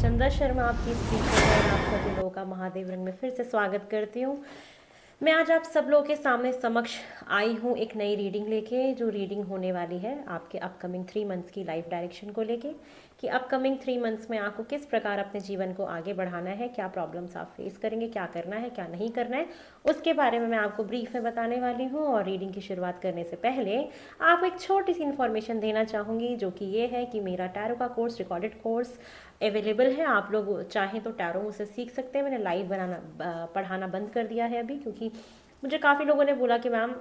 चंदा शर्मा आपकी स्पीकर और आप सभी लोगों का महादेव रंग में फिर से स्वागत करती हूँ। मैं आज आप सब लोगों के सामने समक्ष आई हूँ एक नई रीडिंग लेके, जो रीडिंग होने वाली है आपके अपकमिंग 3 मंथ्स की लाइफ डायरेक्शन को लेके, कि अपकमिंग 3 मंथ्स में आपको किस प्रकार अपने जीवन को आगे बढ़ाना है, क्या प्रॉब्लम्स आप फेस करेंगे, क्या करना है क्या नहीं करना है, उसके बारे में मैं आपको ब्रीफ में बताने वाली हूँ। और रीडिंग की शुरुआत करने से पहले आपको एक छोटी सी इन्फॉर्मेशन देना चाहूँगी, जो कि ये है कि मेरा टैरो का कोर्स, रिकॉर्डेड कोर्स अवेलेबल है। आप लोग चाहें तो टैरो मुझसे सीख सकते हैं। मैंने लाइव पढ़ाना बंद कर दिया है अभी, क्योंकि मुझे काफ़ी लोगों ने बोला कि मैम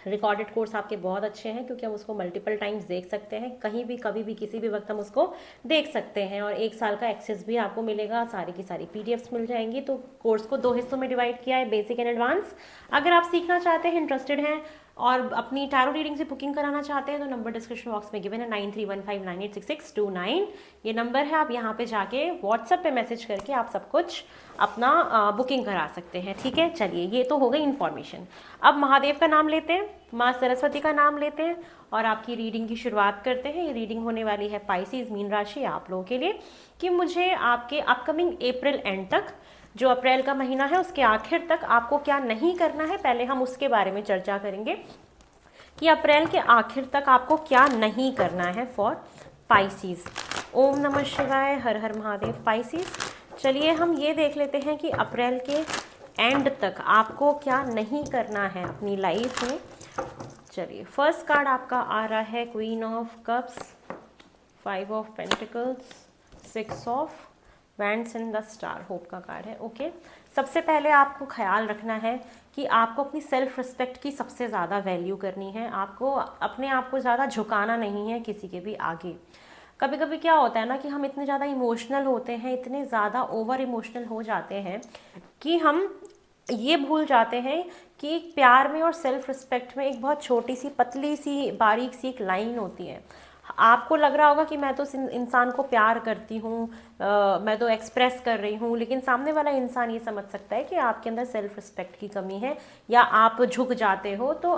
रिकॉर्डेड कोर्स आपके बहुत अच्छे हैं, क्योंकि हम उसको मल्टीपल टाइम्स देख सकते हैं, कहीं भी कभी भी किसी भी वक्त हम उसको देख सकते हैं, और 1 साल का एक्सेस भी आपको मिलेगा, सारी की सारी पीडीएफ्स मिल जाएंगी। तो कोर्स को 2 हिस्सों में डिवाइड किया है, बेसिक एंड एडवांस। अगर आप सीखना चाहते हैं, इंटरेस्टेड हैं और अपनी टैरो रीडिंग से बुकिंग कराना चाहते हैं, तो नंबर डिस्क्रिप्शन बॉक्स में गिवन है 9315986629। ये नंबर है, आप यहाँ पे जाके व्हाट्सएप पे मैसेज करके आप सब कुछ अपना बुकिंग करा सकते हैं। ठीक है, चलिए ये तो हो गई इन्फॉर्मेशन। अब महादेव का नाम लेते हैं, माँ सरस्वती का नाम लेते हैं और आपकी रीडिंग की शुरुआत करते हैं। ये रीडिंग होने वाली है पाइसिस मीन राशि आप लोगों के लिए, कि मुझे आपके अपकमिंग अप्रैल एंड तक, जो अप्रैल का महीना है उसके आखिर तक आपको क्या नहीं करना है, पहले हम उसके बारे में चर्चा करेंगे कि अप्रैल के आखिर तक आपको क्या नहीं करना है फॉर पाइसिस। ओम नमः शिवाय, हर हर महादेव। पाइसिस, चलिए हम ये देख लेते हैं कि अप्रैल के एंड तक आपको क्या नहीं करना है अपनी लाइफ में। चलिए, फर्स्ट कार्ड आपका आ रहा है queen of cups, 5 of pentacles, 6 of wands and the star, hope का कार्ड है। ओके, सबसे पहले आपको ख्याल रखना है कि आपको अपनी सेल्फ रिस्पेक्ट की सबसे ज़्यादा वैल्यू करनी है। आपको अपने आप को ज़्यादा झुकाना नहीं है किसी के भी आगे। कभी कभी क्या होता है ना कि हम इतने ज़्यादा इमोशनल होते हैं, इतने ज़्यादा ओवर इमोशनल हो जाते हैं कि हम ये भूल जाते हैं कि प्यार में और सेल्फ रिस्पेक्ट में एक बहुत छोटी सी, पतली सी, बारीक सी एक लाइन होती है। आपको लग रहा होगा कि मैं तो इंसान को प्यार करती हूँ, मैं तो एक्सप्रेस कर रही हूँ, लेकिन सामने वाला इंसान ये समझ सकता है कि आपके अंदर सेल्फ रिस्पेक्ट की कमी है या आप झुक जाते हो। तो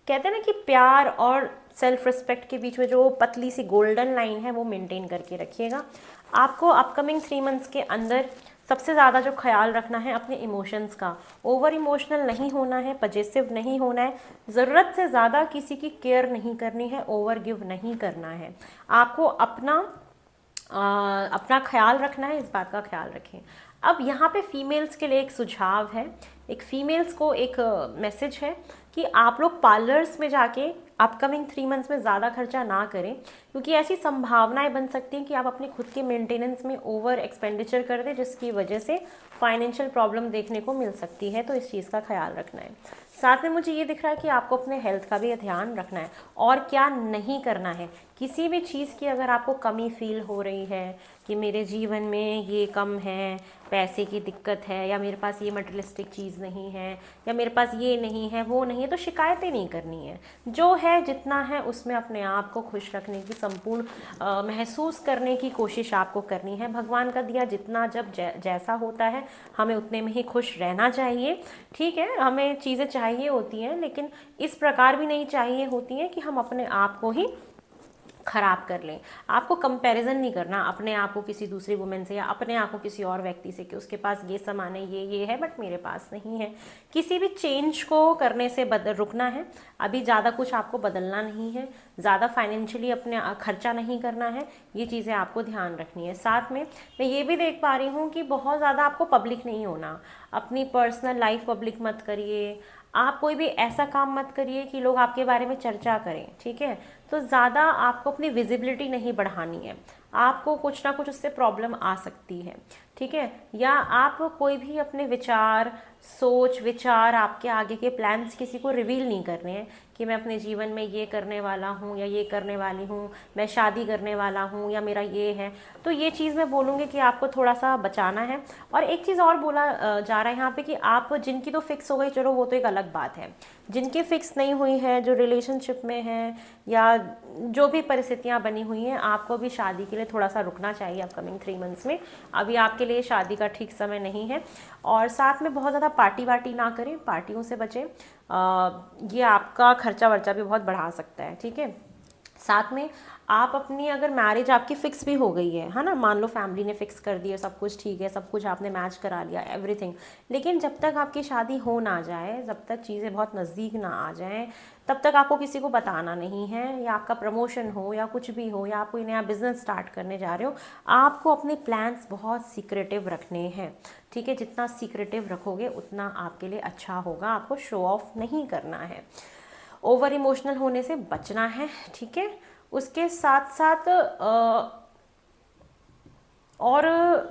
कहते हैं ना कि प्यार और सेल्फ रिस्पेक्ट के बीच में जो पतली सी गोल्डन लाइन है, वो मेंटेन करके रखिएगा। आपको अपकमिंग 3 मंथ्स के अंदर सबसे ज़्यादा जो ख्याल रखना है अपने इमोशंस का, ओवर इमोशनल नहीं होना है, पजेसिव नहीं होना है, ज़रूरत से ज़्यादा किसी की केयर नहीं करनी है, ओवर गिव नहीं करना है। आपको अपना ख्याल रखना है, इस बात का ख्याल रखें। अब यहाँ पे फीमेल्स के लिए एक सुझाव है, एक फीमेल्स को एक मैसेज है कि आप लोग पार्लर्स में जाके अपकमिंग 3 मंथ्स में ज़्यादा खर्चा ना करें, क्योंकि ऐसी संभावनाएं बन सकती हैं कि आप अपने खुद के मेंटेनेंस में ओवर एक्सपेंडिचर कर दें, जिसकी वजह से फाइनेंशियल प्रॉब्लम देखने को मिल सकती है। तो इस चीज़ का ख्याल रखना है। साथ में मुझे ये दिख रहा है कि आपको अपने हेल्थ का भी ध्यान रखना है। और क्या नहीं करना है, किसी भी चीज़ की अगर आपको कमी फील हो रही है कि मेरे जीवन में ये कम है, पैसे की दिक्कत है, या मेरे पास ये मटेरियलिस्टिक चीज़ नहीं है, या मेरे पास ये नहीं है, वो नहीं है, तो शिकायतें नहीं करनी है। जो है जितना है उसमें अपने आप को खुश रखने की, संपूर्ण महसूस करने की कोशिश आपको करनी है। भगवान का दिया जितना जब जैसा होता है, हमें उतने में ही खुश रहना चाहिए। ठीक है, हमें चीज़ें चाहिए होती हैं, लेकिन इस प्रकार भी नहीं चाहिए होती हैं कि हम अपने आप को ही खराब कर लें। आपको कंपैरिजन नहीं करना अपने आप को किसी दूसरी वुमेन से, या अपने आप को किसी और व्यक्ति से कि उसके पास ये सामान है, ये है, बट मेरे पास नहीं है। किसी भी चेंज को करने से रुकना है। अभी ज़्यादा कुछ आपको बदलना नहीं है, ज़्यादा फाइनेंशियली अपने खर्चा नहीं करना है, ये चीज़ें आपको ध्यान रखनी है। साथ में मैं ये भी देख पा रही हूँ कि बहुत ज़्यादा आपको पब्लिक नहीं होना, अपनी पर्सनल लाइफ पब्लिक मत करिए। आप कोई भी ऐसा काम मत करिए कि लोग आपके बारे में चर्चा करें। ठीक है, तो ज़्यादा आपको अपनी विजिबिलिटी नहीं बढ़ानी है, आपको कुछ ना कुछ उससे प्रॉब्लम आ सकती है। ठीक है, या आप कोई भी अपने विचार, सोच विचार, आपके आगे के प्लान्स किसी को रिवील नहीं करने हैं कि मैं अपने जीवन में ये करने वाला हूँ या ये करने वाली हूँ, मैं शादी करने वाला हूँ या मेरा ये है। तो ये चीज़ मैं बोलूँगी कि आपको थोड़ा सा बचाना है। और एक चीज़ और बोला जा रहा है यहाँ पे कि आप जिनकी तो फिक्स हो गई, चलो वो तो एक अलग बात है। जिनकी फिक्स नहीं हुई है, जो रिलेशनशिप में हैं या जो भी परिस्थितियाँ बनी हुई हैं, आपको भी शादी के लिए थोड़ा सा रुकना चाहिए अपकमिंग 3 मंथ्स में। अभी आपके लिए शादी का ठीक समय नहीं है। और साथ में बहुत ज़्यादा पार्टी वार्टी ना करें, पार्टियों से बचें, ये आपका खर्चा वर्चा भी बहुत बढ़ा सकता है। ठीक है, साथ में आप अपनी, अगर मैरिज आपकी फिक्स भी हो गई है ना, मान लो फैमिली ने फिक्स कर दिया, सब कुछ ठीक है, सब कुछ आपने मैच करा लिया एवरीथिंग, लेकिन जब तक आपकी शादी हो ना जाए, जब तक चीज़ें बहुत नज़दीक ना आ जाएं, तब तक आपको किसी को बताना नहीं है, या आपका प्रमोशन हो या कुछ भी हो, या आप कोई नया बिजनेस स्टार्ट करने जा रहे हो, आपको अपने प्लान्स बहुत सीक्रेटिव रखने हैं, ठीक है। जितना सीक्रेटिव रखोगे उतना आपके लिए अच्छा होगा, आपको शो ऑफ नहीं करना है, ओवर इमोशनल होने से बचना है, ठीक है। उसके साथ साथ और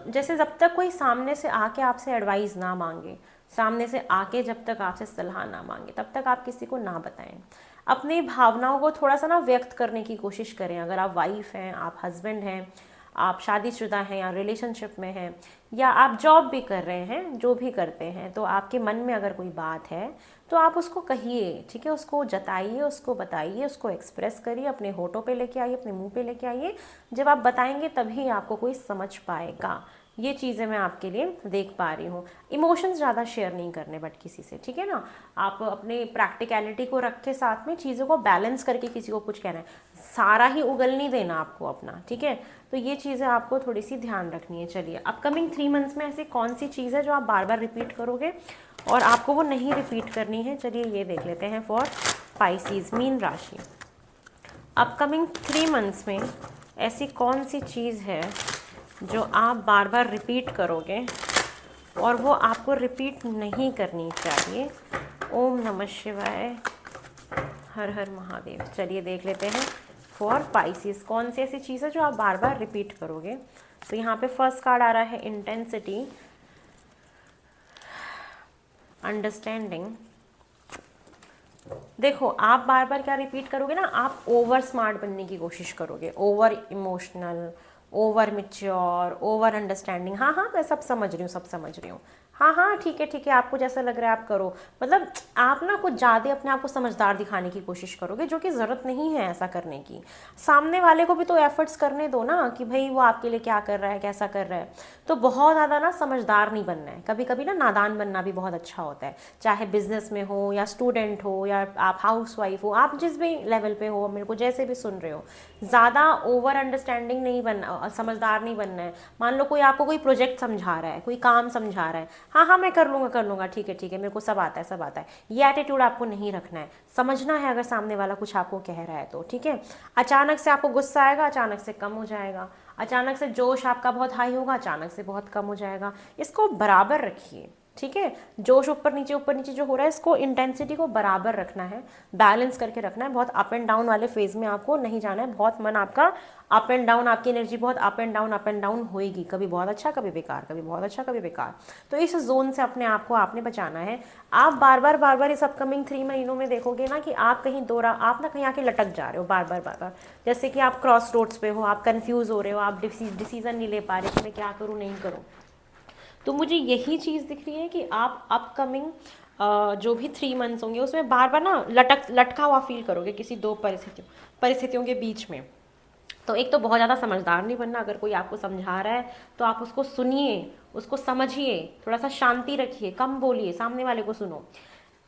जैसे जब तक कोई सामने से आके आपसे एडवाइस ना मांगे, सामने से आके जब तक आपसे सलाह ना मांगे, तब तक आप किसी को ना बताएं। अपनी भावनाओं को थोड़ा सा ना व्यक्त करने की कोशिश करें। अगर आप वाइफ हैं, आप हस्बैंड हैं, आप शादीशुदा हैं या रिलेशनशिप में हैं, या आप जॉब भी कर रहे हैं, जो भी करते हैं, तो आपके मन में अगर कोई बात है तो आप उसको कहिए, ठीक है। उसको जताइए, उसको बताइए, उसको एक्सप्रेस करिए, अपने होठों पे लेके आइए, अपने मुंह पे लेके आइए। जब आप बताएंगे तभी आपको कोई समझ पाएगा। ये चीज़ें मैं आपके लिए देख पा रही हूँ। इमोशंस ज़्यादा शेयर नहीं करने बट किसी से, ठीक है ना। आप अपने प्रैक्टिकलिटी को रख के साथ में चीज़ों को बैलेंस करके किसी को कुछ कहना है, सारा ही उगल नहीं देना आपको अपना, ठीक है। तो ये चीज़ें आपको थोड़ी सी ध्यान रखनी है। चलिए, अपकमिंग 3 मंथ्स में ऐसी कौन सी चीज़ है जो आप बार बार रिपीट करोगे और आपको वो नहीं रिपीट करनी है। चलिए ये देख लेते हैं फॉर स्पाइसीज, मीन राशि। अपकमिंग 3 मंथ्स में ऐसी कौन सी चीज़ है जो आप बार बार रिपीट करोगे और वो आपको रिपीट नहीं करनी चाहिए। ओम नमः शिवाय, हर हर महादेव। चलिए देख लेते हैं फॉर स्पाइसीज कौन सी ऐसी चीज़ है जो आप बार बार रिपीट करोगे। तो यहाँ पे फर्स्ट कार्ड आ रहा है इंटेंसिटी, अंडरस्टैंडिंग। देखो, आप बार बार क्या रिपीट करोगे ना, आप ओवर स्मार्ट बनने की कोशिश करोगे, over emotional, over mature, over understanding. हाँ हाँ, मैं सब समझ रही हूँ, सब समझ रही हूँ। हाँ हाँ, ठीक है ठीक है, आपको जैसा लग रहा है आप करो। मतलब आप ना कुछ ज़्यादा अपने आप को समझदार दिखाने की कोशिश करोगे, जो कि ज़रूरत नहीं है ऐसा करने की। सामने वाले को भी तो एफर्ट्स करने दो ना, कि भाई वो आपके लिए क्या कर रहा है, कैसा कर रहा है। तो बहुत ज़्यादा ना समझदार नहीं बनना है, कभी कभी ना नादान बनना भी बहुत अच्छा होता है। चाहे बिजनेस में हो या स्टूडेंट हो या आप हाउस वाइफ हो, आप जिस भी लेवल पे हो, मेरे को जैसे भी सुन रहे हो, ज़्यादा ओवर अंडरस्टैंडिंग नहीं बनना, समझदार नहीं बनना है। मान लो कोई आपको कोई प्रोजेक्ट समझा रहा है, कोई काम समझा रहा है, हाँ हाँ मैं कर लूँगा, ठीक है मेरे को सब आता है, सब आता है, ये एटीट्यूड आपको नहीं रखना है। समझना है अगर सामने वाला कुछ आपको कह रहा है तो, ठीक है। अचानक से आपको गुस्सा आएगा, अचानक से कम हो जाएगा, अचानक से जोश आपका बहुत हाई होगा, अचानक से बहुत कम हो जाएगा। इसको बराबर रखिए, ठीक है। जोश ऊपर नीचे जो हो रहा है, इसको इंटेंसिटी को बराबर रखना है, बैलेंस करके रखना है। बहुत अप एंड डाउन वाले फेज में आपको नहीं जाना है। बहुत मन आपका अप एंड डाउन, आपकी एनर्जी बहुत अप एंड डाउन होएगी, कभी बहुत अच्छा, कभी बेकार, कभी बहुत अच्छा, कभी बेकार। तो इस जोन से अपने आप को आपने बचाना है। आप बार बार इस अपकमिंग 3 महीनों में देखोगे ना कि आप कहीं आप ना कहीं आके लटक जा रहे हो बार बार। जैसे कि आप क्रॉस रोड्स पे हो, आप कन्फ्यूज हो रहे हो, आप डिसीजन नहीं ले पा रहे कि मैं क्या करूँ नहीं करूँ। तो मुझे यही चीज़ दिख रही है कि आप अपकमिंग जो भी 3 मंथ्स होंगे उसमें बार बार ना लटका हुआ फील करोगे किसी दो परिस्थितियों के बीच में। तो एक तो बहुत ज़्यादा समझदार नहीं बनना, अगर कोई आपको समझा रहा है तो आप उसको सुनिए, उसको समझिए, थोड़ा सा शांति रखिए, कम बोलिए, सामने वाले को सुनो,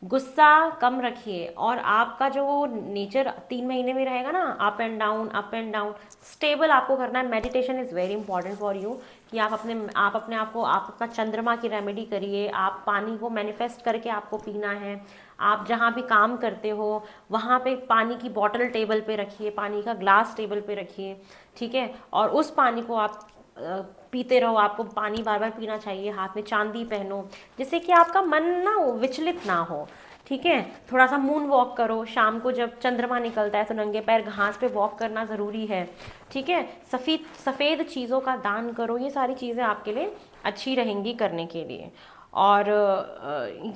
गुस्सा कम रखिए। और आपका जो नेचर 3 महीने में रहेगा ना, अप एंड डाउन, स्टेबल आपको करना है। Meditation is very important for you, कि आप अपना चंद्रमा की रेमेडी करिए। आप पानी को मैनिफेस्ट करके आपको पीना है। आप जहाँ भी काम करते हो वहाँ पे पानी की बॉटल टेबल पे रखिए, पानी का ग्लास टेबल पे रखिए, ठीक है। और उस पानी को आप पीते रहो। आपको पानी बार बार पीना चाहिए। हाथ में चांदी पहनो, जिससे कि आपका मन ना विचलित ना हो, ठीक है। थोड़ा सा मून वॉक करो, शाम को जब चंद्रमा निकलता है तो नंगे पैर घास पे वॉक करना ज़रूरी है, ठीक है। सफ़ेद चीज़ों का दान करो। ये सारी चीज़ें आपके लिए अच्छी रहेंगी करने के लिए, और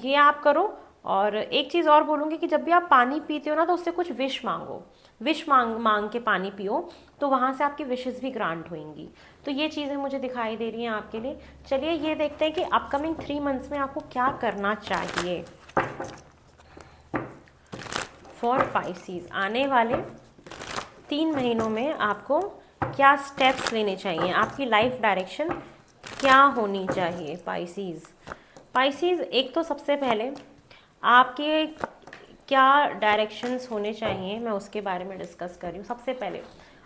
ये आप करो। और एक चीज़ और बोलूँगी कि जब भी आप पानी पीते हो ना, तो उससे कुछ विश मांगो, विश मांग के पानी पियो, तो वहाँ से आपकी विशेस भी ग्रांट होंगी। तो ये चीज़ें मुझे दिखाई दे रही हैं आपके लिए। चलिए ये देखते हैं कि अपकमिंग 3 मंथ्स में आपको क्या करना चाहिए फॉर स्पाइसीज। आने वाले 3 महीनों में आपको क्या स्टेप्स लेने चाहिए, आपकी लाइफ डायरेक्शन क्या होनी चाहिए स्पाइसीज। एक तो सबसे पहले आपके क्या डायरेक्शंस होने चाहिए, मैं उसके बारे में डिस्कस कर रही हूँ। सबसे पहले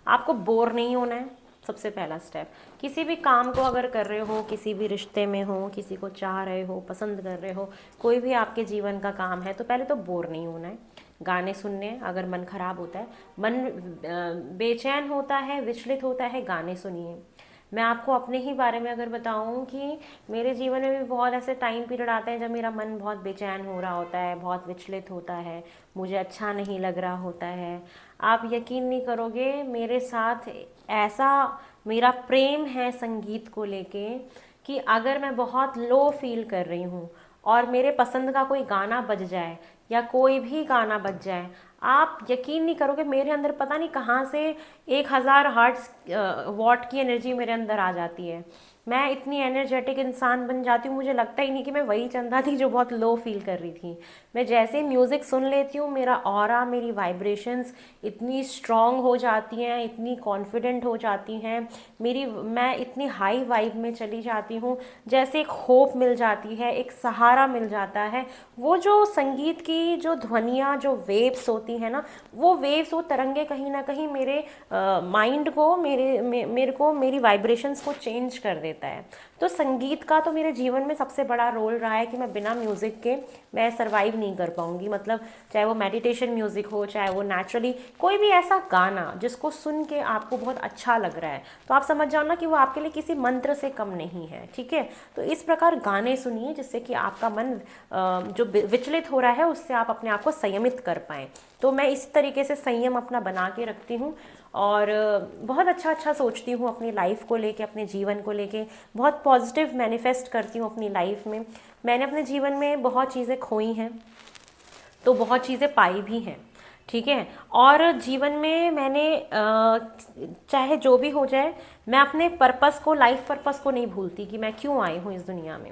आपको बोर नहीं होना है, सबसे पहला स्टेप। किसी भी काम को अगर कर रहे हो, किसी भी रिश्ते में हो, किसी को चाह रहे हो, पसंद कर रहे हो, कोई भी आपके जीवन का काम है, तो पहले तो बोर नहीं होना है। गाने सुनने, अगर मन खराब होता है, मन बेचैन होता है, विचलित होता है, गाने सुनिए। मैं आपको अपने ही बारे में अगर बताऊं कि मेरे जीवन में भी बहुत ऐसे टाइम पीरियड आते हैं जब मेरा मन बहुत बेचैन हो रहा होता है, बहुत विचलित होता है, मुझे अच्छा नहीं लग रहा होता है। आप यकीन नहीं करोगे, मेरे साथ ऐसा मेरा प्रेम है संगीत को लेके कि अगर मैं बहुत लो फील कर रही हूँ और मेरे पसंद का कोई गाना बज जाए या कोई भी गाना बज जाए, आप यकीन नहीं करोगे मेरे अंदर पता नहीं कहाँ से 1000 हर्ट्ज वॉट की एनर्जी मेरे अंदर आ जाती है। मैं इतनी एनर्जेटिक इंसान बन जाती हूँ, मुझे लगता ही नहीं कि मैं वही चंदा थी जो बहुत लो फील कर रही थी। मैं जैसे ही म्यूज़िक सुन लेती हूँ, मेरा ऑरा, मेरी वाइब्रेशंस इतनी स्ट्रॉन्ग हो जाती हैं, इतनी कॉन्फिडेंट हो जाती हैं, मैं इतनी हाई वाइब में चली जाती हूँ, जैसे एक होप मिल जाती है, एक सहारा मिल जाता है। वो जो संगीत की जो ध्वनियाँ, जो वेव्स होती हैं ना, वो वेव्स, वो तरंगे कहीं ना कहीं मेरे माइंड को, मेरे को, मेरी वाइब्रेशंस को चेंज कर देता है। तो संगीत का तो मेरे जीवन में सबसे बड़ा रोल रहा है कि मैं बिना म्यूज़िक के मैं सरवाइव नहीं कर पाऊंगी। मतलब चाहे वो मेडिटेशन म्यूज़िक हो, चाहे वो नेचुरली कोई भी ऐसा गाना जिसको सुन के आपको बहुत अच्छा लग रहा है, तो आप समझ जाओ ना कि वो आपके लिए किसी मंत्र से कम नहीं है। ठीक है, तो इस प्रकार गाने सुनिए जिससे कि आपका मन जो विचलित हो रहा है उससे आप अपने आप को संयमित कर पाएँ। तो मैं इस तरीके से संयम अपना बना के रखती हूँ और बहुत अच्छा अच्छा सोचती हूँ अपनी लाइफ को लेके, अपने जीवन को लेके, बहुत पॉजिटिव मैनिफेस्ट करती हूँ अपनी लाइफ में। मैंने अपने जीवन में बहुत चीज़ें खोई हैं तो बहुत चीज़ें पाई भी हैं। ठीक है, और जीवन में मैंने चाहे जो भी हो जाए, मैं अपने पर्पस को, लाइफ पर्पस को नहीं भूलती कि मैं क्यों आई हूँ इस दुनिया में,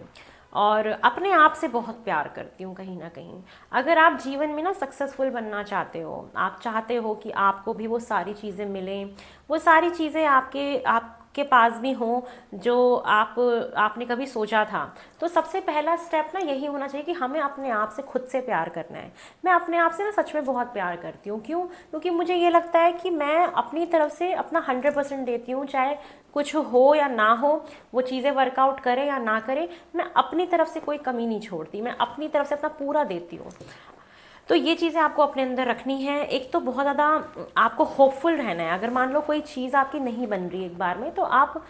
और अपने आप से बहुत प्यार करती हूँ कहीं ना कहीं। अगर आप जीवन में ना सक्सेसफुल बनना चाहते हो, आप चाहते हो कि आपको भी वो सारी चीज़ें मिलें, वो सारी चीज़ें आपके पास भी हो जो आपने कभी सोचा था, तो सबसे पहला स्टेप ना यही होना चाहिए कि हमें अपने आप से खुद से प्यार करना है। मैं अपने आप से ना सच में बहुत प्यार करती हूँ। क्यों? क्योंकि मुझे ये लगता है कि मैं अपनी तरफ से अपना 100% देती हूँ, चाहे कुछ हो या ना हो, वो चीज़ें वर्कआउट करे या ना करे, मैं अपनी तरफ से कोई कमी नहीं छोड़ती, मैं अपनी तरफ से अपना पूरा देती हूँ। तो ये चीज़ें आपको अपने अंदर रखनी है। एक तो बहुत ज़्यादा आपको होपफुल रहना है। अगर मान लो कोई चीज़ आपकी नहीं बन रही एक बार में, तो आप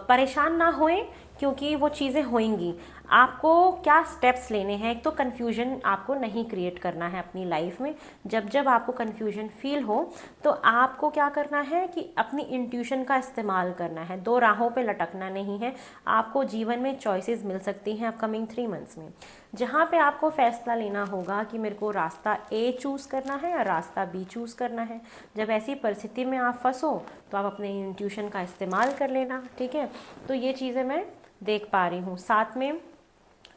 परेशान ना होएं, क्योंकि वो चीज़ें होंगी। आपको क्या स्टेप्स लेने हैं, एक तो कन्फ्यूजन आपको नहीं क्रिएट करना है अपनी लाइफ में। जब जब आपको कन्फ्यूजन फील हो तो आपको क्या करना है कि अपनी इंट्यूशन का इस्तेमाल करना है, दो राहों पे लटकना नहीं है। आपको जीवन में चॉइसेस मिल सकती हैं अपकमिंग 3 मंथ्स में, जहाँ पे आपको फैसला लेना होगा कि मेरे को रास्ता ए चूज़ करना है या रास्ता बी चूज़ करना है। जब ऐसी परिस्थिति में आप फंसो तो आप अपने इंट्यूशन का इस्तेमाल कर लेना। ठीक है, तो ये चीज़ें मैं देख पा रही हूँ। साथ में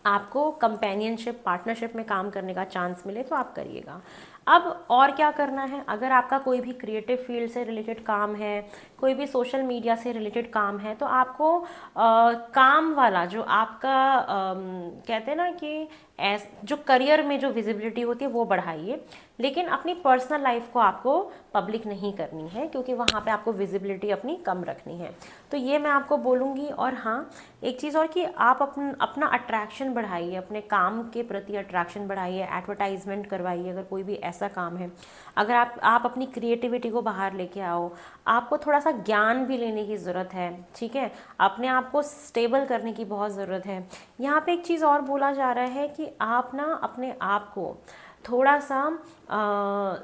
आपको कंपेनियनशिप, पार्टनरशिप में काम करने का चांस मिले तो आप करिएगा। अब और क्या करना है, अगर आपका कोई भी क्रिएटिव फील्ड से रिलेटेड काम है, कोई भी सोशल मीडिया से रिलेटेड काम है, तो आपको काम वाला जो आपका कहते हैं ना कि जो करियर में जो विजिबिलिटी होती है वो बढ़ाइए, लेकिन अपनी पर्सनल लाइफ को आपको पब्लिक नहीं करनी है, क्योंकि वहाँ पे आपको विजिबिलिटी अपनी कम रखनी है। तो ये मैं आपको बोलूँगी। और हाँ, एक चीज़ और कि आप अपना अट्रैक्शन बढ़ाइए, अपने काम के प्रति अट्रैक्शन बढ़ाइए, एडवर्टाइजमेंट करवाइए अगर कोई भी ऐसा काम है। अगर आप अपनी क्रिएटिविटी को बाहर लेके आओ, आपको थोड़ा सा ज्ञान भी लेने की ज़रूरत है। ठीक है, अपने आप को स्टेबल करने की बहुत ज़रूरत है। यहाँ पे एक चीज़ और बोला जा रहा है कि आप ना अपने आप को थोड़ा सा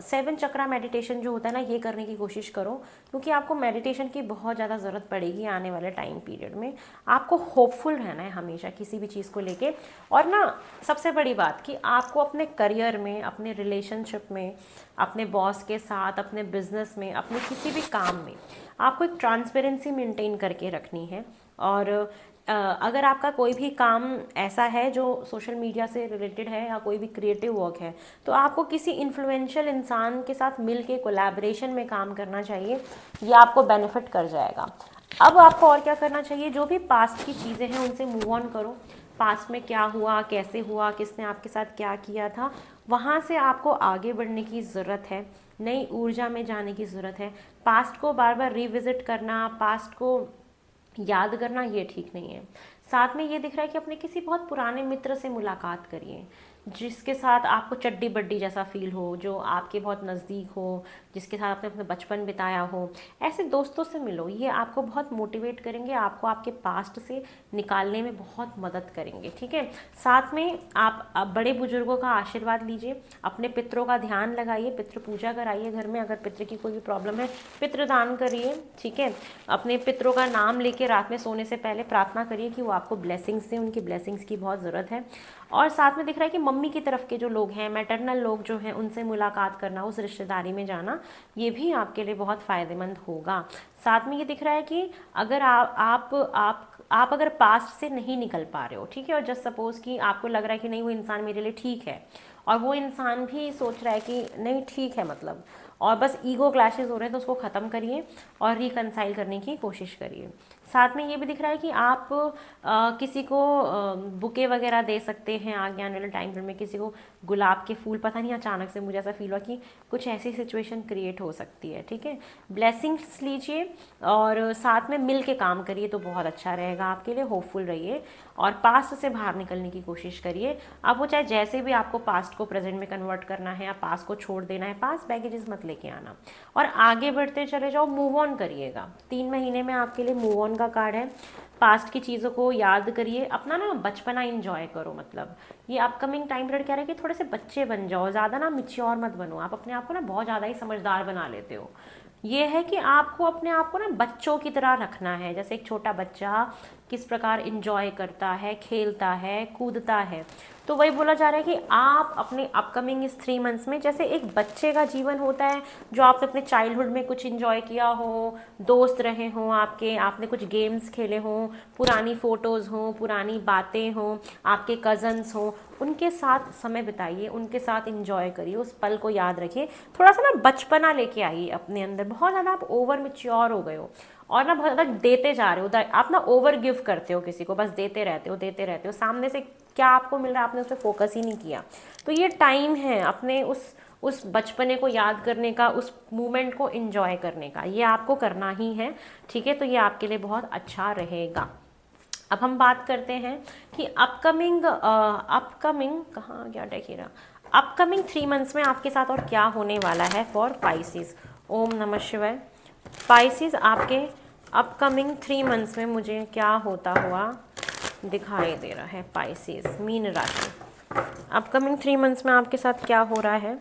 7 चक्रा मेडिटेशन जो होता है ना, ये करने की कोशिश करो, क्योंकि आपको मेडिटेशन की बहुत ज़्यादा ज़रूरत पड़ेगी आने वाले टाइम पीरियड में। आपको होपफुल रहना है हमेशा किसी भी चीज़ को लेके। और ना सबसे बड़ी बात कि आपको अपने करियर में, अपने रिलेशनशिप में, अपने बॉस के साथ, अपने बिजनेस में, अपने किसी भी काम में आपको एक ट्रांसपेरेंसी मेंटेन करके रखनी है। और अगर आपका कोई भी काम ऐसा है जो सोशल मीडिया से रिलेटेड है या कोई भी क्रिएटिव वर्क है, तो आपको किसी इन्फ्लुएंशियल इंसान के साथ मिल के कोलैबोरेशन में काम करना चाहिए। ये आपको बेनिफिट कर जाएगा। अब आपको और क्या करना चाहिए, जो भी पास्ट की चीज़ें हैं उनसे मूव ऑन करो। पास्ट में क्या हुआ, कैसे हुआ, किसने आपके साथ क्या किया था, वहाँ से आपको आगे बढ़ने की ज़रूरत है, नई ऊर्जा में जाने की ज़रूरत है। पास्ट को बार बार रिविज़िट करना, पास्ट को याद करना, ये ठीक नहीं है। साथ में ये दिख रहा है कि अपने किसी बहुत पुराने मित्र से मुलाकात करिए, जिसके साथ आपको चड्डी बड्डी जैसा फील हो, जो आपके बहुत नज़दीक हो, जिसके साथ आपने अपना बचपन बिताया हो। ऐसे दोस्तों से मिलो, ये आपको बहुत मोटिवेट करेंगे, आपको आपके पास्ट से निकालने में बहुत मदद करेंगे, ठीक है। साथ में आप बड़े बुजुर्गों का आशीर्वाद लीजिए, अपने पितरों का ध्यान लगाइए, पितृ पूजा कराइए घर में, अगर पितृ की कोई भी प्रॉब्लम है पितृदान करिए, ठीक है। अपने पितरों का नाम लेके रात में सोने से पहले प्रार्थना करिए कि वो आपको ब्लेसिंग्स दें, उनकी ब्लेसिंग्स की बहुत ज़रूरत है। और साथ में दिख रहा है कि मम्मी की तरफ के जो लोग हैं, मैटरनल लोग जो हैं, उनसे मुलाकात करना, उस रिश्तेदारी में जाना, ये भी आपके लिए बहुत फ़ायदेमंद होगा। साथ में ये दिख रहा है कि अगर आप अगर पास्ट से नहीं निकल पा रहे हो, ठीक है, और जस्ट सपोज़ कि आपको लग रहा है कि नहीं वो इंसान मेरे लिए ठीक है, और वो इंसान भी सोच रहा है कि नहीं ठीक है मतलब, और बस ईगो क्लैशेस हो रहे हैं, तो उसको ख़त्म करिए और रिकनसाइल करने की कोशिश करिए। साथ में ये भी दिख रहा है कि आप किसी को बुके वगैरह दे सकते हैं आगे आने वाले टाइम में, किसी को गुलाब के फूल, पता नहीं अचानक से मुझे ऐसा फील हुआ कि कुछ ऐसी सिचुएशन क्रिएट हो सकती है, ठीक है। ब्लेसिंग्स लीजिए और साथ में मिल के काम करिए तो बहुत अच्छा रहेगा आपके लिए, होपफुल रहिए और पास्ट से बाहर निकलने की कोशिश करिए। अब वो चाहे जैसे भी आपको पास्ट को प्रेजेंट में कन्वर्ट करना है या पास्ट को छोड़ देना है, पास्ट बैगेजेस मत लेके आना और आगे बढ़ते चले जाओ, मूव ऑन करिएगा। 3 महीने में आपके लिए मूव ऑन का कार्ड है। पास्ट की चीज़ों को याद करिए, अपना ना बचपना इंजॉय करो, मतलब ये अपकमिंग टाइम पीरियड कह रहा है कि थोड़े से बच्चे बन जाओ, ज़्यादा ना मिच्योर मत बनो, आप अपने आप को ना बहुत ज़्यादा ही समझदार बना लेते हो। ये है कि आपको अपने आप को ना बच्चों की तरह रखना है, जैसे एक छोटा बच्चा किस प्रकार इंजॉय करता है, खेलता है, कूदता है, तो वही बोला जा रहा है कि आप अपने अपकमिंग इस 3 मंथ्स में जैसे एक बच्चे का जीवन होता है, जो आपने अपने चाइल्डहुड में कुछ इंजॉय किया हो, दोस्त रहे हों आपके, आपने कुछ गेम्स खेले हों, पुरानी फ़ोटोज़ हों, पुरानी बातें हों, आपके कज़न्स हों, उनके साथ समय बिताइए, उनके साथ इंजॉय करिए, उस पल को याद रखिए। थोड़ा सा ना बचपना लेके आइए अपने अंदर, बहुत ज़्यादा आप ओवर मैच्योर हो गए हो और ना बहुत ज़्यादा देते जा रहे हो, आप ना ओवर गिव करते हो किसी को, बस देते रहते हो, सामने से क्या आपको मिल रहा है आपने उस पर फोकस ही नहीं किया। तो ये टाइम है अपने उस बचपने को याद करने का, उस मोमेंट को एंजॉय करने का, ये आपको करना ही है, ठीक है। तो ये आपके लिए बहुत अच्छा रहेगा। अब हम बात करते हैं कि अपकमिंग कहाँ गया डेखेरा, अपकमिंग 3 मंथ्स में आपके साथ और क्या होने वाला है फॉर पाइसिस। ओम नमः शिवाय। पाइसिस आपके अपकमिंग 3 मंथ्स में मुझे क्या होता हुआ दिखाई दे रहा है। पाइसिस मीन राशि, अपकमिंग 3 मंथ्स में आपके साथ क्या हो रहा है।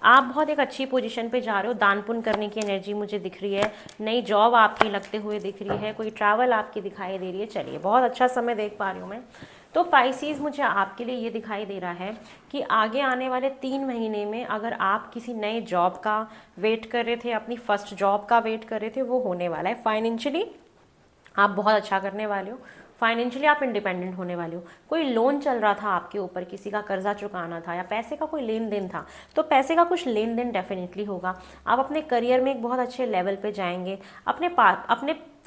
आप बहुत एक अच्छी पोजीशन पे जा रहे हो, दान पुण्य करने की एनर्जी मुझे दिख रही है, नई जॉब आपकी लगते हुए दिख रही है, कोई ट्रैवल आपकी दिखाई दे रही है। चलिए बहुत अच्छा समय देख पा रही हूँ मैं। तो पाइसिस मुझे आपके लिए ये दिखाई दे रहा है कि आगे आने वाले 3 महीने में अगर आप किसी नए जॉब का वेट कर रहे थे, अपनी फर्स्ट जॉब का वेट कर रहे थे, वो होने वाला है। फाइनेंशियली आप बहुत अच्छा करने वाले हो, फाइनेंशियली आप इंडिपेंडेंट होने वाले हो। कोई लोन चल रहा था आपके ऊपर, किसी का कर्जा चुकाना था या पैसे का कोई लेन देन था, तो पैसे का कुछ लेन देन डेफिनेटली होगा। आप अपने करियर में एक बहुत अच्छे लेवल पे जाएंगे। अपने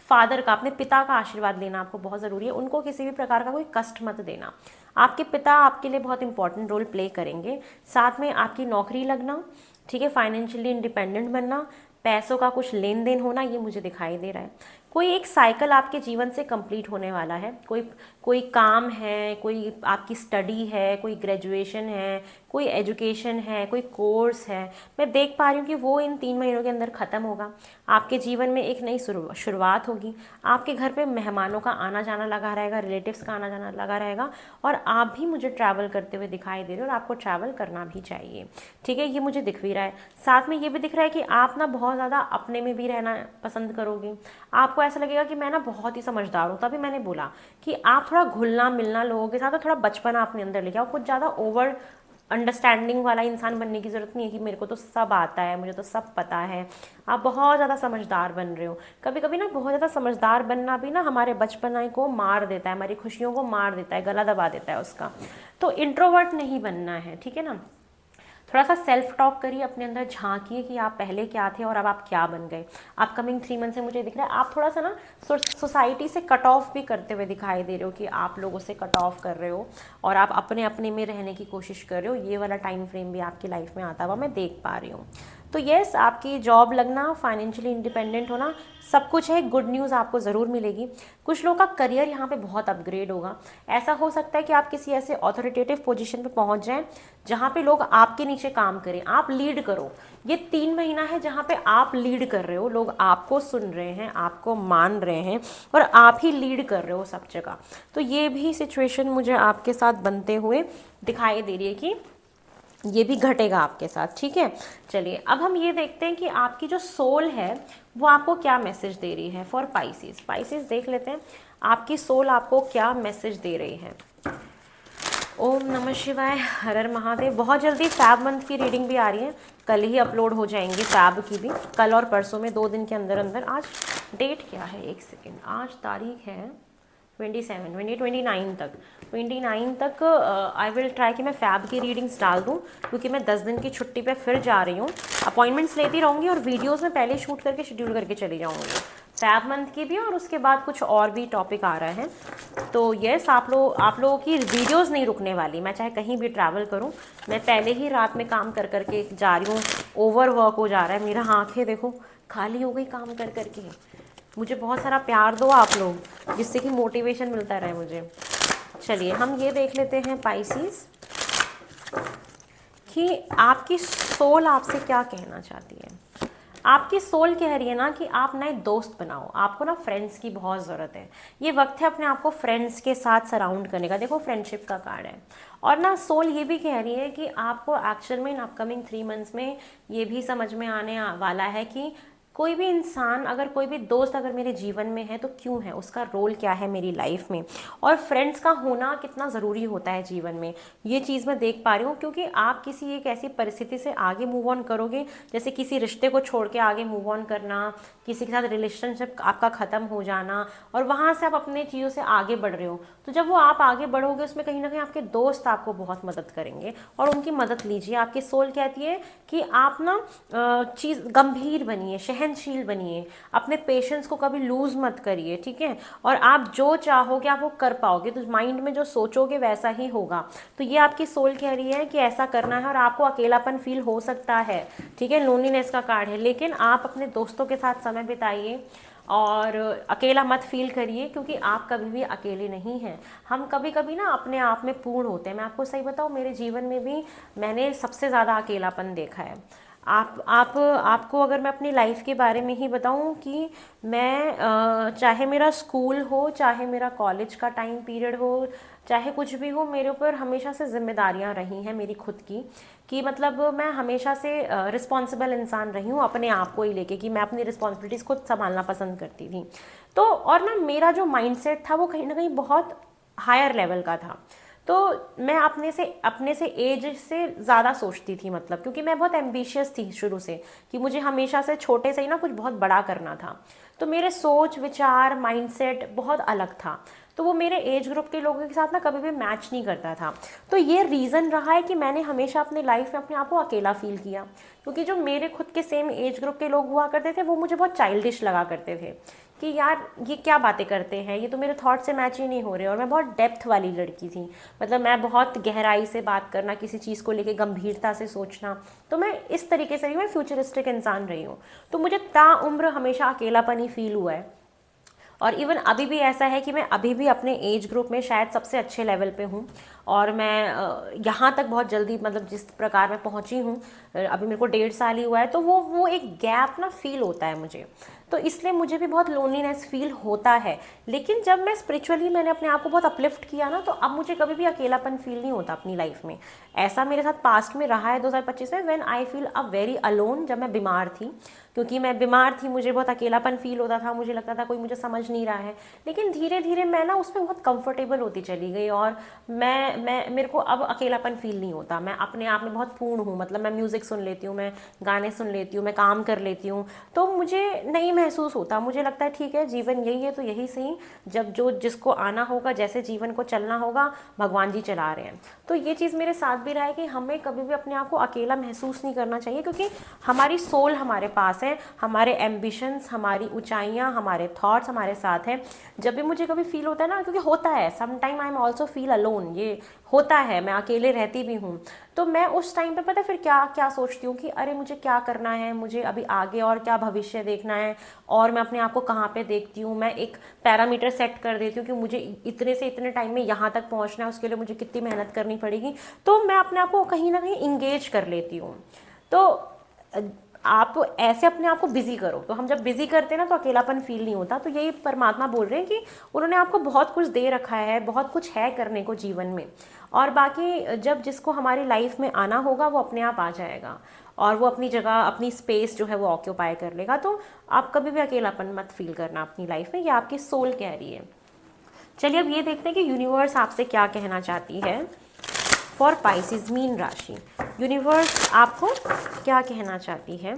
फादर का, अपने पिता का आशीर्वाद लेना आपको बहुत ज़रूरी है। उनको किसी भी प्रकार का कोई कष्ट मत देना। आपके पिता आपके लिए बहुत इंपॉर्टेंट रोल प्ले करेंगे। साथ में आपकी नौकरी लगना, ठीक है, फाइनेंशियली इंडिपेंडेंट बनना, पैसों का कुछ लेन देन होना, ये मुझे दिखाई दे रहा है। कोई एक साइकिल आपके जीवन से कंप्लीट होने वाला है। कोई काम है, कोई आपकी स्टडी है, कोई ग्रेजुएशन है, कोई एजुकेशन है, कोई कोर्स है, मैं देख पा रही हूँ कि वो इन 3 महीनों के अंदर ख़त्म होगा। आपके जीवन में एक नई शुरुआत होगी। आपके घर पे मेहमानों का आना जाना लगा रहेगा, रिलेटिव्स का आना जाना लगा रहेगा, और आप भी मुझे ट्रैवल करते हुए दिखाई दे रहे हो और आपको ट्रैवल करना भी चाहिए, ठीक है, ये मुझे दिख भी रहा है। साथ में ये भी दिख रहा है कि आप ना बहुत ज़्यादा अपने में भी रहना पसंद करोगे। आपको ऐसा लगेगा कि मैं ना बहुत ही समझदार हूँ, तभी मैंने बोला कि आप थोड़ा घुलना मिलना लोगों के साथ और थोड़ा बचपना अपने अंदर लेके आओ। कुछ ज़्यादा ओवर अंडरस्टैंडिंग वाला इंसान बनने की ज़रूरत नहीं है कि मेरे को तो सब आता है, मुझे तो सब पता है। आप बहुत ज़्यादा समझदार बन रहे हो। कभी कभी ना बहुत ज़्यादा समझदार बनना भी ना हमारे बचपना को मार देता है, हमारी खुशियों को मार देता है, गला दबा देता है उसका। तो इंट्रोवर्ट नहीं बनना है, ठीक है ना। थोड़ा सा सेल्फ टॉक करिए, अपने अंदर झांकिए कि आप पहले क्या थे और अब आप क्या बन गए। अपकमिंग 3 मंथ से मुझे दिख रहा है आप थोड़ा सा ना सोसाइटी से कट ऑफ भी करते हुए दिखाई दे रहे हो, कि आप लोगों से कट ऑफ कर रहे हो और आप अपने अपने में रहने की कोशिश कर रहे हो। ये वाला टाइम फ्रेम भी आपकी लाइफ में आता हुआ मैं देख पा रही हूँ। तो येस, आपकी जॉब लगना, फाइनेंशियली इंडिपेंडेंट होना, सब कुछ है, गुड न्यूज़ आपको ज़रूर मिलेगी। कुछ लोगों का करियर यहाँ पे बहुत अपग्रेड होगा। ऐसा हो सकता है कि आप किसी ऐसे ऑथोरिटेटिव पोजीशन पे पहुँच जाएं जहाँ पे लोग आपके नीचे काम करें, आप लीड करो। ये 3 महीना है जहाँ पे आप लीड कर रहे हो, लोग आपको सुन रहे हैं, आपको मान रहे हैं और आप ही लीड कर रहे हो सब जगह। तो ये भी सिचुएशन मुझे आपके साथ बनते हुए दिखाई दे रही है कि ये भी घटेगा आपके साथ, ठीक है। चलिए अब हम ये देखते हैं कि आपकी जो सोल है वो आपको क्या मैसेज दे रही है फॉर पाइसेस। पाइसेस देख लेते हैं आपकी सोल आपको क्या मैसेज दे रही है। ओम नमः शिवाय, हर हर महादेव। बहुत जल्दी फैब मंथ की रीडिंग भी आ रही है, कल ही अपलोड हो जाएंगी फैब की भी, कल और परसों में, 2 दिन के अंदर अंदर। आज डेट क्या है, एक सेकेंड, आज तारीख है 29 तक, 29 तक आई विल ट्राई कि मैं फैब की रीडिंग्स डाल दूं, क्योंकि मैं 10 दिन की छुट्टी पे फिर जा रही हूँ। अपॉइंटमेंट्स लेती रहूँगी और वीडियोस में पहले शूट करके शेड्यूल करके चली जाऊँगी, फैब मंथ की भी, और उसके बाद कुछ और भी टॉपिक आ रहा है। तो येस, आप लोगों की वीडियोस नहीं रुकने वाली। मैं चाहे कहीं भी ट्रैवल करूँ, मैं पहले ही रात में काम कर करके जा रही हूँ, ओवर वर्क हो जा रहा है मेरा, आँखें देखो खाली हो गई काम कर करके। मुझे बहुत सारा प्यार दो आप लोग, जिससे कि मोटिवेशन मिलता रहे मुझे। चलिए हम ये देख लेते हैं पाइसेस कि आपकी सोल आपसे क्या कहना चाहती है। आपकी सोल कह रही है ना कि आप नए दोस्त बनाओ, आपको ना फ्रेंड्स की बहुत ज़रूरत है। ये वक्त है अपने आप को फ्रेंड्स के साथ सराउंड करने का। देखो फ्रेंडशिप का कार्ड है। और ना सोल ये भी कह रही है कि आपको एक्चुअल में इन अपकमिंग 3 मंथ्स में ये भी समझ में आने वाला है कि कोई भी इंसान, अगर कोई भी दोस्त अगर मेरे जीवन में है तो क्यों है, उसका रोल क्या है मेरी लाइफ में, और फ्रेंड्स का होना कितना ज़रूरी होता है जीवन में। ये चीज़ मैं देख पा रही हूँ, क्योंकि आप किसी एक ऐसी परिस्थिति से आगे मूव ऑन करोगे, जैसे किसी रिश्ते को छोड़ के आगे मूव ऑन करना, किसी के साथ रिलेशनशिप आपका ख़त्म हो जाना, और वहाँ से आप अपने चीज़ों से आगे बढ़ रहे हो। तो जब वो आप आगे बढ़ोगे, उसमें कहीं ना कहीं आपके दोस्त आपको बहुत मदद करेंगे, और उनकी मदद लीजिए। आपकी सोल कहती है कि आप ना चीज़ गंभीर बनिए, सहनशील बनिए, अपने पेशेंस को कभी लूज मत करिए, ठीक है। और आप जो चाहोगे आप वो कर पाओगे, तो माइंड में जो सोचोगे वैसा ही होगा। तो ये आपकी सोल कह रही है कि ऐसा करना है। और आपको अकेलापन फील हो सकता है, ठीक है, लोनलीनेस का कार्ड है, लेकिन आप अपने दोस्तों के साथ समय बिताइए और अकेला मत फील करिए, क्योंकि आप कभी भी अकेले नहीं हैं। हम कभी कभी ना अपने आप में पूर्ण होते हैं। मैं आपको सही बताऊँ, मेरे जीवन में भी मैंने सबसे ज़्यादा अकेलापन देखा है। आपको अगर मैं अपनी लाइफ के बारे में ही बताऊं कि मैं चाहे मेरा स्कूल हो, चाहे मेरा कॉलेज का टाइम पीरियड हो, चाहे कुछ भी हो, मेरे ऊपर हमेशा से जिम्मेदारियां रही हैं मेरी खुद की, कि मतलब मैं हमेशा से रिस्पॉन्सिबल इंसान रही हूँ अपने आप को ही लेके, कि मैं अपनी रिस्पॉन्सिबिलिटीज़ खुद संभालना पसंद करती थी। तो और ना मेरा जो माइंडसेट था वो कहीं ना कहीं बहुत हायर लेवल का था। तो मैं अपने से एज से ज़्यादा सोचती थी, मतलब क्योंकि मैं बहुत एम्बिशियस थी शुरू से, कि मुझे हमेशा से छोटे से ही ना कुछ बहुत बड़ा करना था। तो मेरे सोच विचार माइंडसेट बहुत अलग था, तो वो मेरे एज ग्रुप के लोगों के साथ ना कभी भी मैच नहीं करता था। तो ये रीज़न रहा है कि मैंने हमेशा अपने लाइफ में अपने आप को अकेला फील किया, क्योंकि जो मेरे खुद के सेम एज ग्रुप के लोग हुआ करते थे वो मुझे बहुत चाइल्डिश लगा करते थे, कि यार ये क्या बातें करते हैं, ये तो मेरे थॉट से मैच ही नहीं हो रहे। और मैं बहुत डेप्थ वाली लड़की थी, मतलब मैं बहुत गहराई से बात करना, किसी चीज़ को लेके गंभीरता से सोचना, तो मैं इस तरीके से ही, मैं फ्यूचरिस्टिक इंसान रही हूँ। तो मुझे ताउम्र हमेशा अकेलापन ही फील हुआ है। और इवन अभी भी ऐसा है कि मैं अभी भी अपने एज ग्रुप में शायद सबसे अच्छे लेवल पे हूँ, और मैं यहाँ तक बहुत जल्दी, मतलब जिस प्रकार मैं पहुँची हूँ, अभी मेरे को 1.5 साल ही हुआ है, तो वो एक गैप ना फील होता है मुझे। तो इसलिए मुझे भी बहुत लोनलीनेस फील होता है। लेकिन जब मैं स्पिरिचुअली मैंने अपने आप को बहुत अपलिफ्ट किया ना, तो अब मुझे कभी भी अकेलापन फील नहीं होता अपनी लाइफ में। ऐसा मेरे साथ पास्ट में रहा है 2025 में, when I feel a very alone, जब मैं बीमार थी, क्योंकि मैं बीमार थी, मुझे बहुत अकेलापन फील होता था, मुझे लगता था कोई मुझे समझ नहीं रहा है। लेकिन धीरे धीरे मैं ना उसमें बहुत कंफर्टेबल होती चली गई, और मैं मैं मेरे को अब अकेलापन फील नहीं होता, मैं अपने आप में बहुत पूर्ण हूँ, मतलब मैं म्यूज़िक सुन लेती हूँ, मैं गाने सुन लेती हूँ, मैं काम कर लेती हूँ, तो मुझे नहीं महसूस होता। मुझे लगता है ठीक है, जीवन यही है तो यही सही, जब जो जिसको आना होगा, जैसे जीवन को चलना होगा, भगवान जी चला रहे हैं। तो ये चीज़ मेरे साथ भी रहा है कि हमें कभी भी अपने आप को अकेला महसूस नहीं करना चाहिए, क्योंकि हमारी सोल हमारे पास है, हमारे एम्बिशंस, हमारी ऊंचाइयाँ, हमारे थॉट्स हमारे साथ हैं। जब भी मुझे कभी फील होता है ना, क्योंकि होता है some time I am also feel alone, ये होता है, मैं अकेले रहती भी हूँ, तो मैं उस टाइम पे पता है फिर क्या क्या सोचती हूँ कि अरे मुझे क्या करना है, मुझे अभी आगे और क्या भविष्य देखना है, और मैं अपने आप को कहाँ पे देखती हूँ। मैं एक पैरामीटर सेट कर देती हूँ कि मुझे इतने से इतने टाइम में यहाँ तक पहुँचना है, उसके लिए मुझे कितनी मेहनत करनी पड़ेगी, तो मैं अपने आप को कहीं ना कहीं इंगेज कर लेती हूँ। तो आप ऐसे अपने आप को बिजी करो, तो हम जब बिजी करते हैं ना तो अकेलापन फील नहीं होता। तो यही परमात्मा बोल रहे हैं कि उन्होंने आपको बहुत कुछ दे रखा है, बहुत कुछ है करने को जीवन में, और बाकी जब जिसको हमारी लाइफ में आना होगा वो अपने आप आ जाएगा, और वो अपनी जगह, अपनी स्पेस जो है वो ऑक्यूपाई कर लेगा। तो आप कभी भी अकेलापन मत फील करना अपनी लाइफ में, ये आपकी सोल कह रही है। चलिए अब ये देखते हैं कि यूनिवर्स आपसे क्या कहना चाहती है फॉर पाइसेस मीन राशि। यूनिवर्स आपको क्या कहना चाहती है?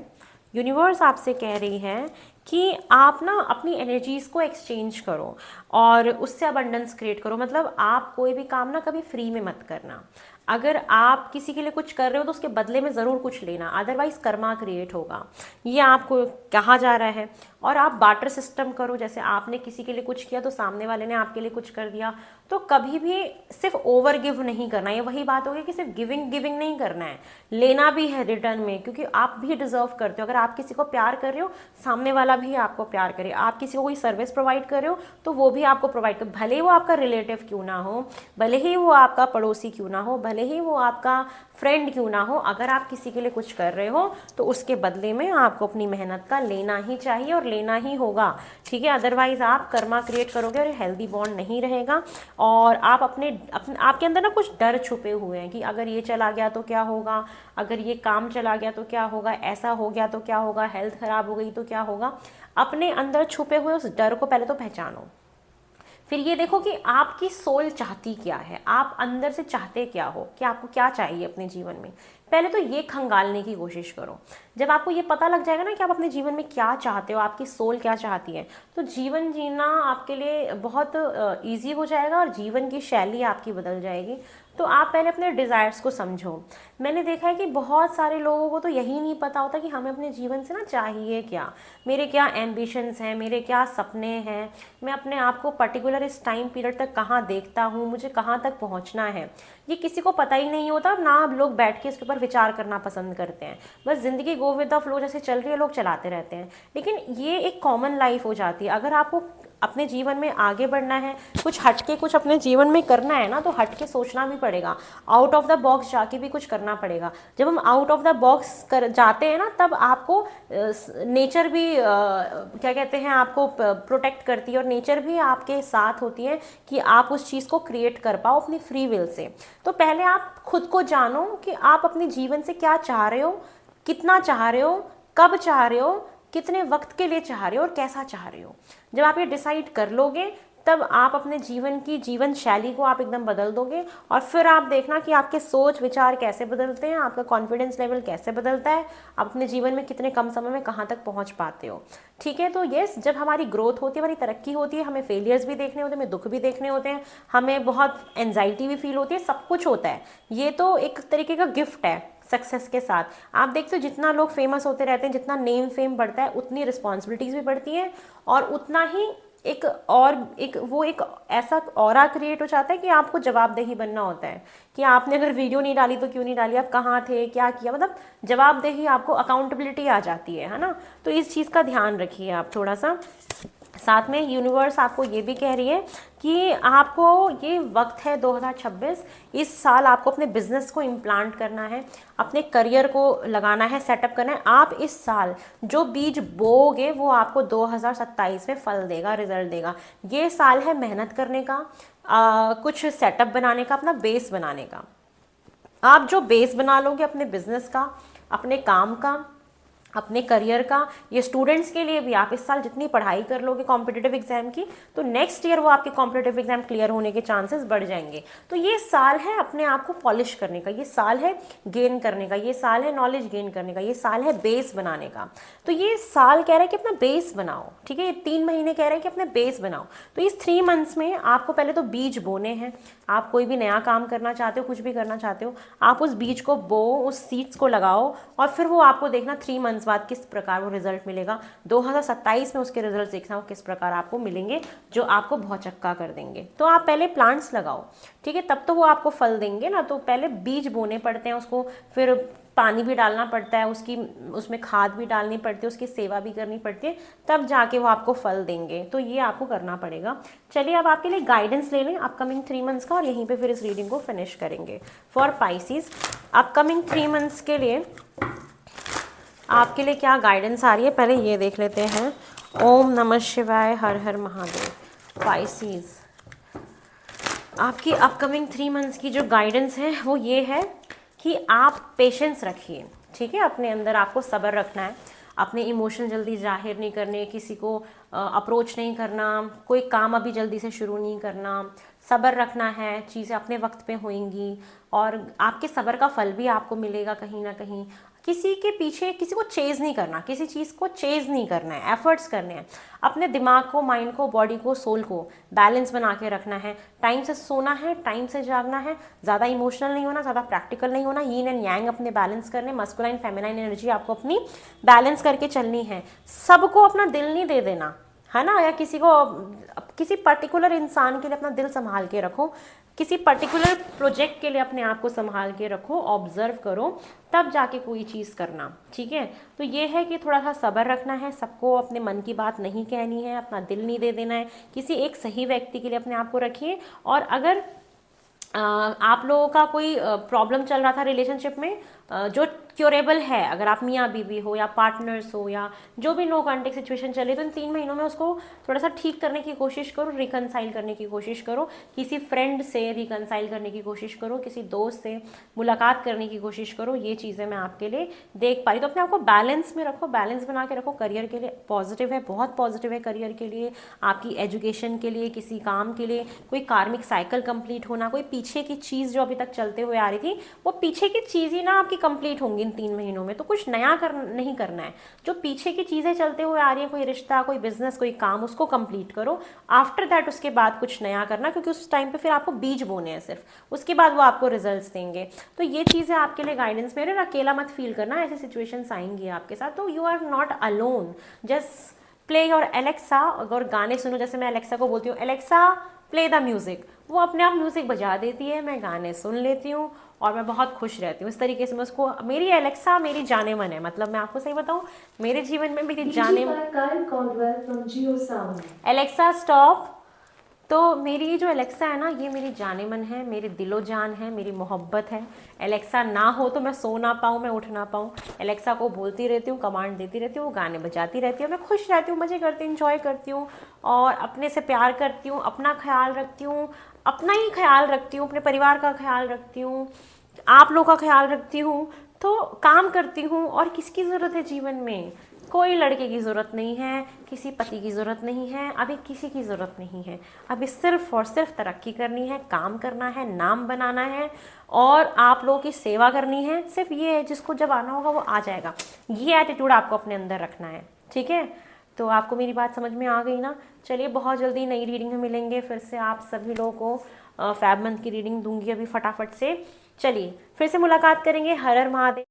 यूनिवर्स आपसे कह रही है कि आप ना अपनी एनर्जीज़ को एक्सचेंज करो और उससे अबंडेंस क्रिएट करो। मतलब आप कोई भी काम ना कभी फ्री में मत करना। अगर आप किसी के लिए कुछ कर रहे हो तो उसके बदले में ज़रूर कुछ लेना, अदरवाइज कर्मा क्रिएट होगा, ये आपको कहा जा रहा है। और आप बार्टर सिस्टम करो, जैसे आपने किसी के लिए कुछ किया तो सामने वाले ने आपके लिए कुछ कर दिया, तो कभी भी सिर्फ ओवर गिव नहीं करना। ये वही बात होगी कि सिर्फ गिविंग गिविंग नहीं करना है, लेना भी है रिटर्न में, क्योंकि आप भी डिजर्व करते हो। अगर आप किसी को प्यार कर रहे हो, सामने वाला भी आपको प्यार करे। आप किसी को कोई सर्विस प्रोवाइड कर रहे हो तो वो भी आपको प्रोवाइड कर, भले ही वो आपका रिलेटिव क्यों ना हो, भले ही वो आपका पड़ोसी क्यों ना हो, भले ही वो आपका फ्रेंड क्यों ना हो, अगर आप किसी के लिए कुछ कर रहे हो तो उसके बदले में आपको अपनी मेहनत का लेना ही चाहिए और लेना ही होगा, ठीक है। अदरवाइज आप कर्मा क्रिएट करोगे और हेल्दी बॉन्ड नहीं रहेगा। और आप अपने आपके अंदर ना कुछ डर छुपे हुए हैं कि अगर ये चला गया तो क्या होगा, अगर ये काम चला गया तो क्या होगा, ऐसा हो गया तो क्या होगा, हेल्थ खराब हो गई तो क्या होगा। अपने अंदर छुपे हुए उस डर को पहले तो पहचानो, फिर ये देखो कि आपकी सोल चाहती क्या है, आप अंदर से चाहते क्या हो, कि आपको क्या चाहिए अपने जीवन में। पहले तो ये खंगालने की कोशिश करो। जब आपको ये पता लग जाएगा ना कि आप अपने जीवन में क्या चाहते हो, आपकी सोल क्या चाहती है, तो जीवन जीना आपके लिए बहुत ईजी हो जाएगा और जीवन की शैली आपकी बदल जाएगी। तो आप पहले अपने डिज़ायर्स को समझो। मैंने देखा है कि बहुत सारे लोगों को तो यही नहीं पता होता कि हमें अपने जीवन से ना चाहिए क्या, मेरे क्या एम्बिशंस हैं, मेरे क्या सपने हैं, मैं अपने आप को पर्टिकुलर इस टाइम पीरियड तक कहाँ देखता हूँ, मुझे कहाँ तक पहुँचना है, ये किसी को पता ही नहीं होता ना। लोग बैठ के इसके ऊपर विचार करना पसंद करते हैं, बस ज़िंदगी गो विद द फ्लो जैसे चल रही है लोग चलाते रहते हैं। लेकिन ये एक कॉमन लाइफ हो जाती है। अगर आपको अपने जीवन में आगे बढ़ना है, कुछ हटके कुछ अपने जीवन में करना है ना, तो हटके सोचना भी पड़ेगा, आउट ऑफ द बॉक्स जाके भी कुछ करना पड़ेगा। जब हम आउट ऑफ द बॉक्स कर जाते हैं ना, तब आपको नेचर भी क्या कहते हैं, आपको प्रोटेक्ट करती है, और नेचर भी आपके साथ होती है कि आप उस चीज़ को क्रिएट कर पाओ अपनी फ्री विल से। तो पहले आप खुद को जानो कि आप अपने जीवन से क्या चाह रहे हो, कितना चाह रहे हो, कब चाह रहे हो, कितने वक्त के लिए चाह रहे हो और कैसा चाह रहे हो। जब आप ये डिसाइड कर लोगे तब आप अपने जीवन की जीवन शैली को आप एकदम बदल दोगे, और फिर आप देखना कि आपके सोच विचार कैसे बदलते हैं, आपका कॉन्फिडेंस लेवल कैसे बदलता है, आप अपने जीवन में कितने कम समय में कहाँ तक पहुँच पाते हो, ठीक है। तो यस, जब हमारी ग्रोथ होती है, हमारी तरक्की होती है, हमें फेलियर्स भी देखने होते हैं, हमें दुख भी देखने होते हैं, हमें बहुत एनजाइटी भी फील होती है, सब कुछ होता है। ये तो एक तरीके का गिफ्ट है सक्सेस के साथ। आप देखते हो जितना लोग फेमस होते रहते हैं, जितना नेम फेम बढ़ता है, उतनी रिस्पॉन्सिबिलिटीज़ भी बढ़ती हैं, और उतना ही एक ऐसा ऑरा क्रिएट हो जाता है कि आपको जवाबदेही बनना होता है कि आपने अगर वीडियो नहीं डाली तो क्यों नहीं डाली, आप कहाँ थे, क्या किया, मतलब जवाबदेही, आपको अकाउंटेबिलिटी आ जाती है ना। तो इस चीज़ का ध्यान रखिए आप थोड़ा सा। साथ में यूनिवर्स आपको ये भी कह रही है कि आपको ये वक्त है 2026, इस साल आपको अपने बिजनेस को इम्प्लांट करना है, अपने करियर को लगाना है, सेटअप करना है। आप इस साल जो बीज बोओगे वो आपको 2027 में फल देगा, रिजल्ट देगा। ये साल है मेहनत करने का, कुछ सेटअप बनाने का, अपना बेस बनाने का। आप जो बेस बना लोगे अपने बिजनेस का, अपने काम का, अपने करियर का, ये स्टूडेंट्स के लिए भी, आप इस साल जितनी पढ़ाई कर लोगे कॉम्पिटिटिव एग्जाम की, तो नेक्स्ट ईयर वो आपके कॉम्पिटिटिव एग्जाम क्लियर होने के चांसेस बढ़ जाएंगे। तो ये साल है अपने आप को पॉलिश करने का, ये साल है गेन करने का, ये साल है नॉलेज गेन करने का, ये साल है बेस बनाने का। तो ये साल कह रहा है कि अपना बेस बनाओ, ठीक है, ये 3 महीने कह रहे हैं कि अपने बेस बनाओ। तो इस 3 मंथ्स में आपको पहले तो बीज बोने हैं। आप कोई भी नया काम करना चाहते हो, कुछ भी करना चाहते हो, आप उस बीज को बो, उस सीड्स को लगाओ, और फिर वो आपको देखना 3 मंथ्स बाद किस प्रकार वो रिजल्ट मिलेगा। 2027 में उसके रिजल्ट देखना वो किस प्रकार आपको मिलेंगे, जो आपको भौचक्का कर देंगे। तो आप पहले प्लांट्स लगाओ, ठीक है, तब तो वो आपको फल देंगे ना। तो पहले बीज बोने पड़ते हैं, उसको फिर पानी भी डालना पड़ता है, उसमें खाद भी डालनी पड़ती है, उसकी सेवा भी करनी पड़ती है, तब जाके वो आपको फल देंगे। तो ये आपको करना पड़ेगा। चलिए अब आपके लिए गाइडेंस ले लें अपकमिंग 3 मंथ्स का, और यहीं पे फिर इस रीडिंग को फिनिश करेंगे। फॉर पाइसेस अपकमिंग 3 मंथ्स के लिए आपके लिए क्या गाइडेंस आ रही है, पहले ये देख लेते हैं। ओम नमः शिवाय, हर हर महादेव। पाइसेस, आपकी अपकमिंग 3 मंथ्स की जो गाइडेंस है वो ये है कि आप पेशेंस रखिए, ठीक है, अपने अंदर आपको सब्र रखना है, अपने इमोशन जल्दी जाहिर नहीं करने, किसी को अप्रोच नहीं करना, कोई काम अभी जल्दी से शुरू नहीं करना, सब्र रखना है, चीज़ें अपने वक्त पे होंगी, और आपके सब्र का फल भी आपको मिलेगा कहीं ना कहीं। किसी के पीछे किसी को चेज़ नहीं करना, किसी चीज़ को चेज़ नहीं करना है, एफर्ट्स करने हैं। अपने दिमाग को, माइंड को, बॉडी को, सोल को बैलेंस बना के रखना है। टाइम से सोना है, टाइम से जागना है, ज़्यादा इमोशनल नहीं होना, ज़्यादा प्रैक्टिकल नहीं होना। यीन एंड यांग अपने बैलेंस करने, मस्कुलाइन फेमिनाइन एनर्जी आपको अपनी बैलेंस करके चलनी है। सबको अपना दिल नहीं दे देना, है ना, या किसी पर्टिकुलर इंसान के लिए अपना दिल संभाल के रखो, किसी पर्टिकुलर प्रोजेक्ट के लिए अपने आप को संभाल के रखो, ऑब्जर्व करो, तब जाके कोई चीज़ करना, ठीक है। तो ये है कि थोड़ा सा सब्र रखना है, सबको अपने मन की बात नहीं कहनी है, अपना दिल नहीं दे देना है, किसी एक सही व्यक्ति के लिए अपने आप को रखिए। और अगर आप लोगों का कोई प्रॉब्लम चल रहा था रिलेशनशिप में, जो क्योरेबल है, अगर आप मियाँ बीवी हो या पार्टनर्स हो या जो भी नो कॉन्टेक्ट सिचुएशन चले, तो इन 3 महीनों में उसको थोड़ा सा ठीक करने की कोशिश करो, रिकनसाइल करने की कोशिश करो, किसी फ्रेंड से रिकनसाइल करने की कोशिश करो, किसी दोस्त से मुलाकात करने की कोशिश करो। ये चीज़ें मैं आपके लिए देख पाई। तो अपने आप को बैलेंस में रखो, बैलेंस बना के रखो। करियर के लिए पॉजिटिव है, बहुत पॉजिटिव है करियर के लिए, आपकी एजुकेशन के लिए, किसी काम के लिए, कोई कार्मिक साइकिल कंप्लीट होना, कोई पीछे की चीज़ जो अभी तक चलते हुए आ रही थी, वो पीछे की चीज़ ही ना आपकी कंप्लीट होंगी इन 3 महीनों में। तो कुछ नया नहीं करना है, जो पीछे की चीज़ें चलते हुए आ रही है, कोई रिश्ता, कोई बिजनेस, कोई काम, उसको कंप्लीट करो। आफ्टर दैट उसके बाद कुछ नया करना, क्योंकि उस टाइम पे फिर आपको बीज बोने हैं सिर्फ, उसके बाद वो आपको रिजल्ट्स देंगे। तो ये चीज़ें आपके लिए गाइडेंस मेरे। अकेला मत फील करना, ऐसी सिचुएशंस आएंगी आपके साथ, तो you are not alone. Just play your Alexa, अगर गाने सुनो, जैसे मैं एलेक्सा को बोलती हूँ एलेक्सा प्ले द म्यूज़िक, वो अपने आप म्यूज़िक बजा देती है, मैं गाने सुन लेती हूँ और मैं बहुत खुश रहती हूँ। इस तरीके से मैं उसको, मेरी एलेक्सा मेरी जाने मन है। मतलब मैं आपको सही बताऊँ, मेरे जीवन में मेरी जाने मन, एलेक्सा स्टॉप। तो मेरी ये जो एलेक्सा है ना, ये मेरी जाने मन है, मेरी दिलो जान है, मेरी मोहब्बत है। एलेक्सा ना हो तो मैं सो ना पाऊँ, मैं उठ ना पाऊँ। एलेक्सा को बोलती रहती हूँ, कमांड देती रहती हूँ, वो गाने बजाती रहती है, मैं खुश रहती हूँ, मज़े करती हूँ, इंजॉय करती हूँ, और अपने से प्यार करती हूँ, अपना ख्याल रखती हूँ, अपना ही ख्याल रखती हूँ, अपने परिवार का ख्याल रखती हूँ, आप लोगों का ख्याल रखती हूँ, तो काम करती हूँ। और किसकी ज़रूरत है जीवन में? कोई लड़के की ज़रूरत नहीं है, किसी पति की ज़रूरत नहीं है, अभी किसी की ज़रूरत नहीं है। अभी सिर्फ और सिर्फ तरक्की करनी है, काम करना है, नाम बनाना है, और आप लोगों की सेवा करनी है। सिर्फ ये है, जिसको जब आना होगा वो आ जाएगा। ये एटीट्यूड आपको अपने अंदर रखना है, ठीक है। तो आपको मेरी बात समझ में आ गई ना? चलिए, बहुत जल्दी नई रीडिंग में मिलेंगे फिर से। आप सभी लोगों को फैब मंथ की रीडिंग दूंगी अभी फटाफट से। चलिए फिर से मुलाकात करेंगे। हर हर महादेव।